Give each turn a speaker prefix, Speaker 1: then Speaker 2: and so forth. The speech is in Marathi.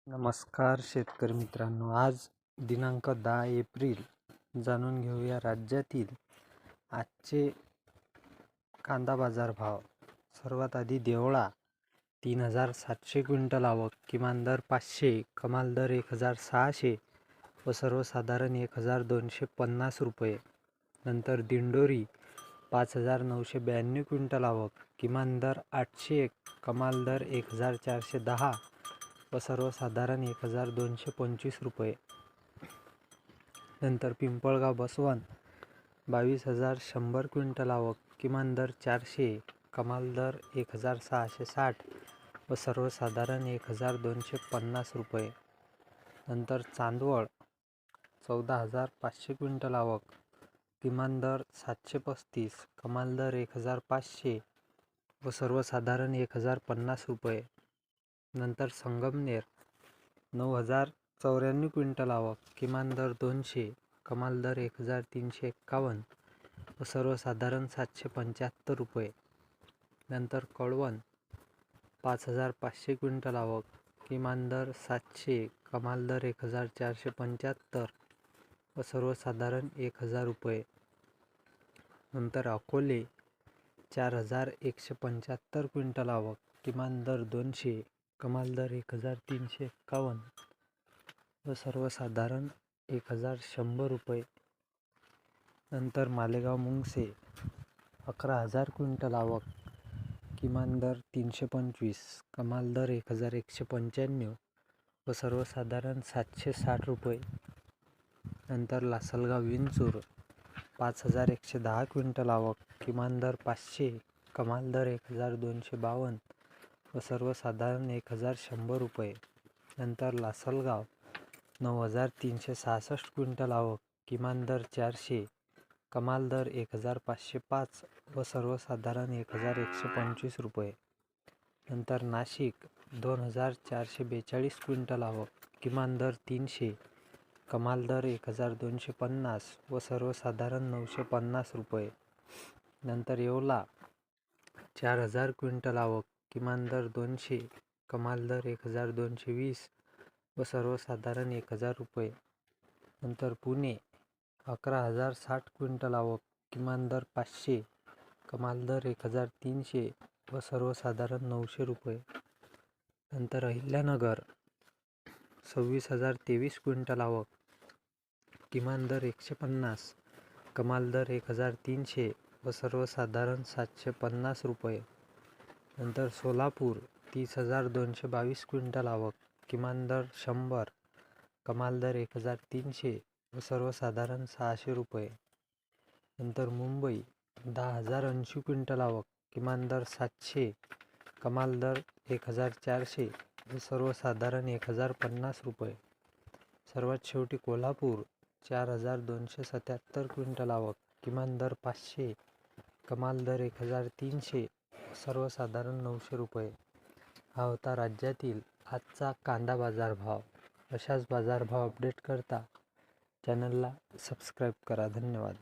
Speaker 1: नमस्कार शेतकरी मित्रांनो, आज दिनांक 10 एप्रिल. जाणून घेऊया राज्यातील आजचे कांदा बाजार भाव. सर्वात आधी देवळा 3700 क्विंटल आवक, किमान दर 500, कमाल दर 1600 व सर्वसाधारण 1250 रुपये. नंतर दिंडोरी 5992 क्विंटल आवक, किमान दर 800, कमाल दर 1410 व सर्वसाधारण 1225 रुपये. नंतर पिंपळगाव बसवंत 22100 क्विंटल आवक, किमान दर 400, कमाल दर 1660 व सर्वसाधारण 1250 रुपये. नंतर चांदवड 14500 क्विंटल आवक, किमान दर 735, कमाल दर 1500 व सर्वसाधारण 1050 रुपये. नंतर संगमनेर 9094 क्विंटल आवक, किमान दर 200, कमाल दर 1351 व सर्वसाधारण 775 रुपये. नंतर कळवण 5500 क्विंटल आवक, किमान दर 700, कमाल दर 1475 व सर्वसाधारण 1000 रुपये. नंतर अकोले 4175 क्विंटल आवक, किमान दर 200, कमाल दर 1351 व सर्वसाधारण 1100 रुपये. नंतर मालेगाव मुंगसे 11000 क्विंटल आवक, किमान दर 325, कमाल दर 1195 व सर्वसाधारण 760 रुपये. नंतर लासलगाव विंचूर 5110 क्विंटल आवक, किमान दर 500, कमाल दर 1252 व सर्वसाधारण 1100 रुपये. नंतर लासलगाव 9366 क्विंटल आवक, किमान दर 400, कमाल दर 1505 व सर्वसाधारण 1125 रुपये. नंतर नाशिक 2442 क्विंटल आवक, किमान दर 300, कमाल दर 1250 व सर्वसाधारण 950 रुपये. नंतर येवला 4000 क्विंटल आवक, किमान दर 200, कमाल दर 1220 व सर्वसाधारण 1000 रुपये. नंतर पुणे 11060 क्विंटल आवक, किमान दर 500, कमाल दर 1300 व सर्वसाधारण 900 रुपये. नंतर अहिल्यानगर 26023 क्विंटल आवक, किमान दर 150, कमाल दर 1300 व सर्वसाधारण 750 रुपये. नंतर सोलापूर 30222 क्विंटल आवक, किमान दर 100, कमाल दर 1300 व सर्वसाधारण 600 रुपये. नंतर मुंबई 10080 क्विंटल आवक, किमान दर 700, कमाल दर 1400 व सर्वसाधारण 1050 रुपये. सर्वात शेवटी कोल्हापूर 4277 क्विंटल आवक, किमान दर 500, कमाल दर 1300 व सर्वसाधारण 900 रुपये. हा होता राज्यातील आजचा कांदा बाजारभाव. अशाच बाजारभाव अपडेट करता चॅनलला सबस्क्राईब करा. धन्यवाद.